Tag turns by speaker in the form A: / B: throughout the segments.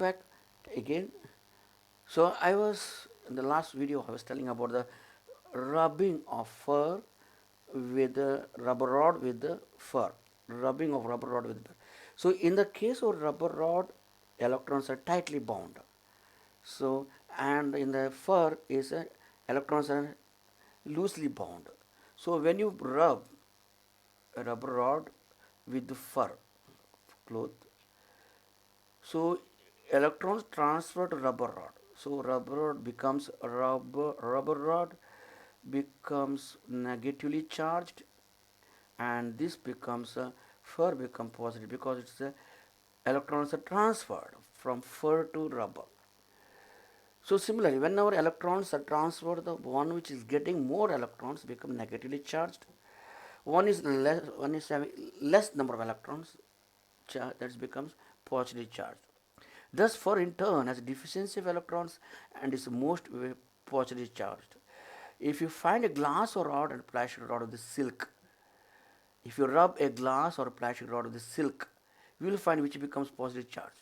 A: back again. So I was in the last video I was telling about the rubbing of fur with the rubber rod with the fur, rubbing of rubber rod with fur. So in the case of rubber rod, electrons are tightly bound. So and in the fur is electrons are loosely bound. So when you rub a rubber rod with the fur cloth, so electrons transfer to rubber rod. So rubber rod becomes rubber rod becomes negatively charged, and this becomes a fur become positive because it's a electrons are transferred from fur to rubber. So similarly, whenever electrons are transferred, the one which is getting more electrons become negatively charged. One is having less number of electrons, that becomes positively charged. Thus, fur in turn has a deficiency of electrons and is most positively charged. If you find a glass or rod and plastic rod of the silk, if you rub a glass or a plastic rod with the silk, you will find which becomes positive charge.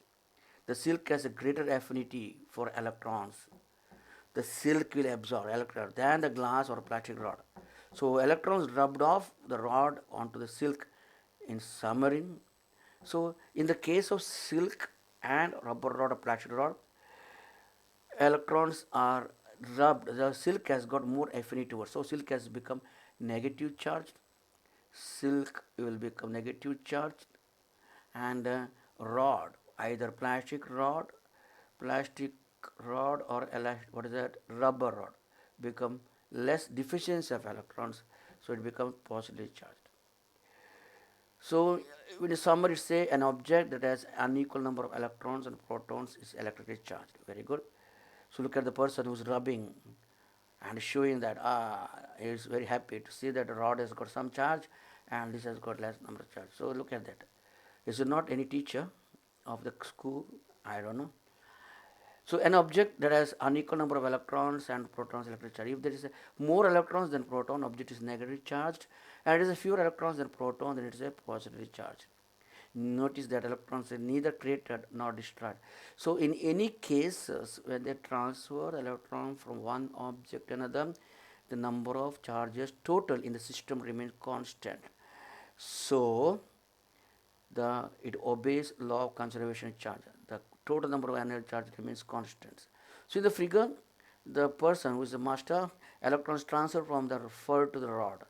A: The silk has a greater affinity for electrons. The silk will absorb electrons than the glass or plastic rod. So electrons rubbed off the rod onto the silk in submarine. So in the case of silk and rubber rod or plastic rod, electrons are rubbed. The silk has got more affinity towards. So silk has become negative charged. Silk will become negative charged, and rod, either plastic rod or what is that, rubber rod, become less deficiency of electrons, so it becomes positively charged. So in summary, say an object that has unequal number of electrons and protons is electrically charged. Very good. So look at the person who's rubbing and showing that he is very happy to see that the rod has got some charge and this has got less number of charge. So look at that. Is it not any teacher of the school? I don't know. So an object that has unequal number of electrons and protons electric charge. If there is more electrons than proton, object is negatively charged, and it is fewer electrons than proton, then it is a positively charged. Notice that electrons are neither created nor destroyed. So in any cases when they transfer electron from one object to another, the number of charges total in the system remains constant. So it obeys law of conservation of charge. The total number of annual charge remains constant. So in the figure, the person who is the master, electrons transfer from the fur to the rod.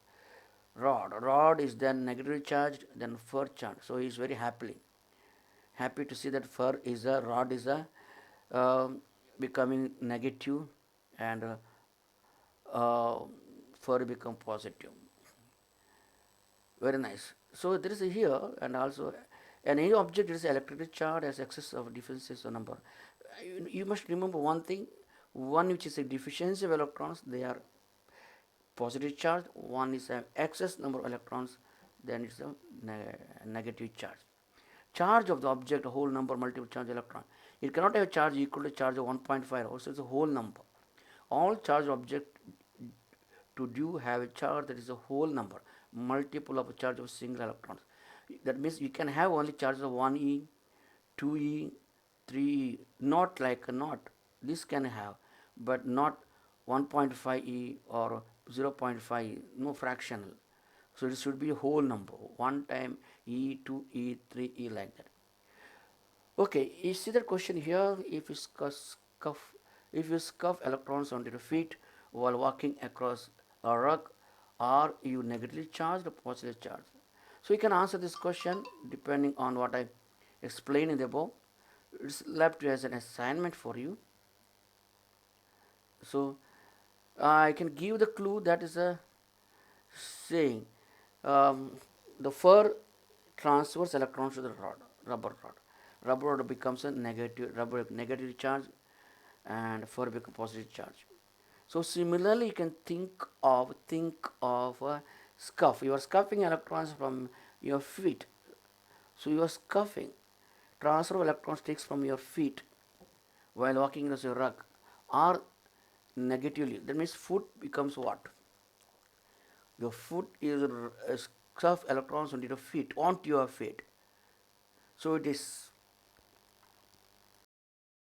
A: Rod is then negatively charged, then fur charged. So he is very happy to see that fur is a rod is a becoming negative, and uh, fur become positive. Very nice. So there is a here, and also any object is electrically charged as excess of differences of number. You must remember one thing: one which is a deficiency of electrons, they are positive charge. One is an excess number of electrons, then it's a negative charge. Charge of the object, a whole number, multiple charge electron. It cannot have a charge equal to charge of 1.5. Also, it's a whole number. All charged object to do have a charge that is a whole number, multiple of a charge of single electrons. That means you can have only charges of 1e, 2e, 3e, not like a not. This can have, but not 1.5e or 0.5e, no fractional. So it should be a whole number, 1 time e, 2e, 3e, like that. Okay, you see the question here. If you scuff electrons onto your feet while walking across a rug, are you negatively charged or positively charged? So you can answer this question depending on what I explained in the above. It's left as an assignment for you. So I can give the clue that is a saying um, the fur transfers electrons to the rubber rod. Rubber rod becomes a negative charge, and fur becomes positive charge. So similarly, you can think of a scuff. You are scuffing electrons from your feet. So you are scuffing. Transfer of electrons takes from your feet while walking as a rug, or negatively. That means foot becomes what? Your foot is scuff electrons onto your feet, onto your feet. So it is